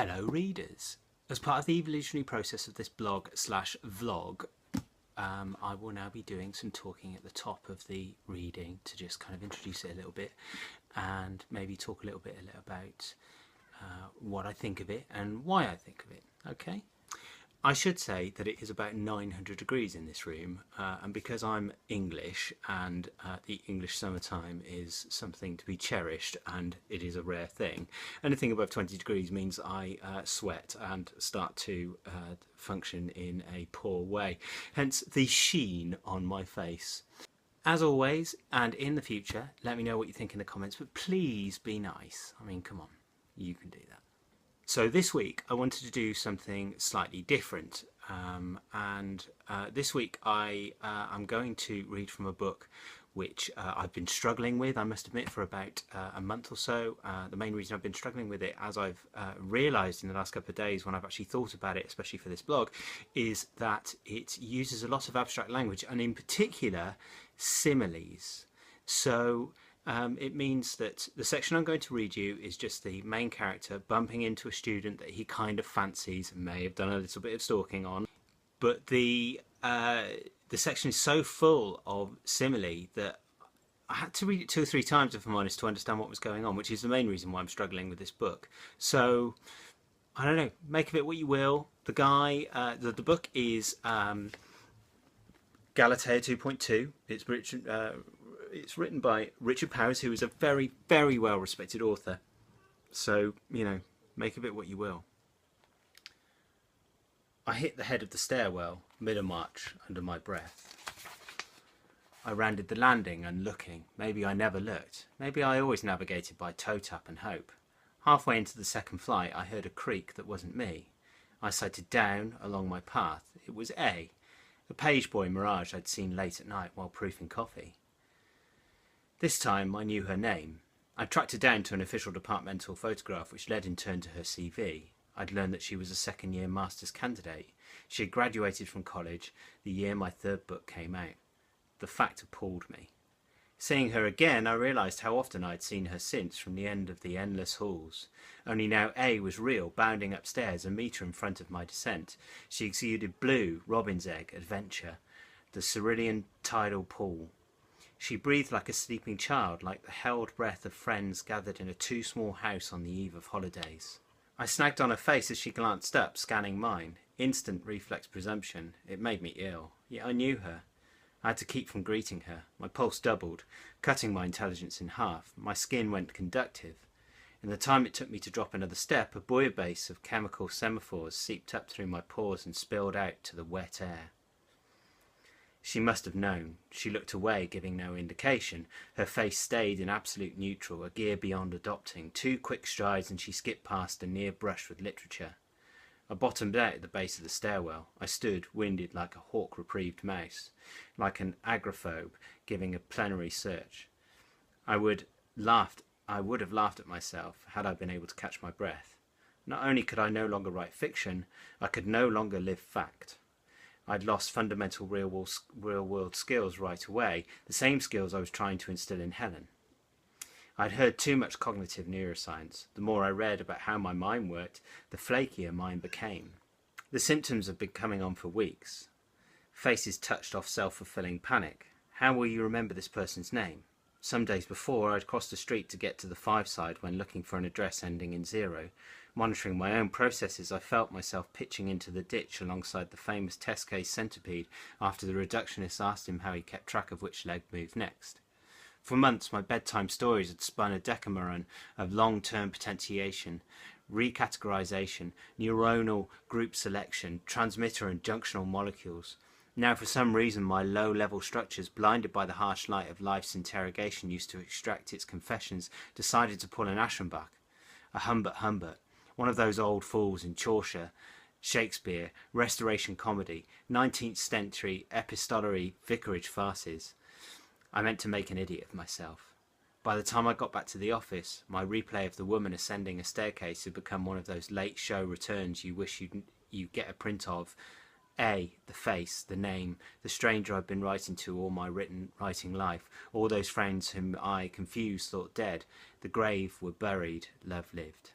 Hello readers. As part of the evolutionary process of this blog/vlog, I will now be doing some talking at the top of the reading to just kind of introduce it a little bit and maybe talk a little bit about what I think of it and why I think of it. Okay. I should say that it is about 900 degrees in this room, and because I'm English and the English summertime is something to be cherished and it is a rare thing, anything above 20 degrees means I sweat and start to function in a poor way, hence the sheen on my face. As always, and in the future, let me know what you think in the comments, but please be nice. I mean, come on, you can do that. So this week I wanted to do something slightly different, and this week I'm going to read from a book which I've been struggling with, I must admit, for about a month or so. The main reason I've been struggling with it, as I've realised in the last couple of days when I've actually thought about it, especially for this blog, is that it uses a lot of abstract language and in particular similes. So it means that the section I'm going to read you is just the main character bumping into a student that he kind of fancies and may have done a little bit of stalking on. But the section is so full of simile that I had to read it 2 or 3 times, if I'm honest, to understand what was going on, which is the main reason why I'm struggling with this book. So, I don't know, make of it what you will. The guy, the book is Galatea 2.2. It's written by Richard Powers, who is a very, very well-respected author. So, you know, make of it what you will. I hit the head of the stairwell, mid-March, under my breath. I rounded the landing, unlooking. Maybe I never looked. Maybe I always navigated by toe tap and hope. Halfway into the second flight, I heard a creak that wasn't me. I sighted down along my path. It was A, the page boy mirage I'd seen late at night while proofing coffee. This time I knew her name. I tracked her down to an official departmental photograph which led in turn to her CV. I'd learned that she was a second-year master's candidate. She had graduated from college the year my 3rd book came out. The fact appalled me. Seeing her again, I realised how often I'd seen her since from the end of the endless halls. Only now A was real, bounding upstairs a metre in front of my descent. She exuded blue, robin's egg, adventure, the cerulean tidal pool. She breathed like a sleeping child, like the held breath of friends gathered in a too small house on the eve of holidays. I snagged on her face as she glanced up, scanning mine. Instant reflex presumption. It made me ill. Yet I knew her. I had to keep from greeting her. My pulse doubled, cutting my intelligence in half. My skin went conductive. In the time it took me to drop another step, a bouillabaisse of chemical semaphores seeped up through my pores and spilled out to the wet air. She must have known. She looked away, giving no indication. Her face stayed in absolute neutral, a gear beyond adopting. 2 quick strides and she skipped past a near brush with literature. I bottomed out at the base of the stairwell. I stood, winded like a hawk-reprieved mouse, like an agoraphobe giving a plenary search. I would have laughed at myself had I been able to catch my breath. Not only could I no longer write fiction, I could no longer live fact. I'd lost fundamental real-world skills right away, the same skills I was trying to instill in Helen. I'd heard too much cognitive neuroscience. The more I read about how my mind worked, the flakier mine became. The symptoms have been coming on for weeks. Faces touched off self-fulfilling panic. How will you remember this person's name? Some days before, I'd crossed the street to get to the 5 side when looking for an address ending in 0. Monitoring my own processes, I felt myself pitching into the ditch alongside the famous test case centipede after the reductionist asked him how he kept track of which leg moved next. For months, my bedtime stories had spun a decameron of long-term potentiation, recategorization, neuronal group selection, transmitter and junctional molecules. Now, for some reason, my low-level structures, blinded by the harsh light of life's interrogation used to extract its confessions, decided to pull an Aschenbach, a Humbert, one of those old fools in Chaucer, Shakespeare, Restoration comedy, 19th century epistolary vicarage farces. I meant to make an idiot of myself. By the time I got back to the office, my replay of the woman ascending a staircase had become one of those late show returns you wish you'd get a print of. A, the face, the name, the stranger I've been writing to all my writing life, all those friends whom I, confused, thought dead. The grave were buried, love lived.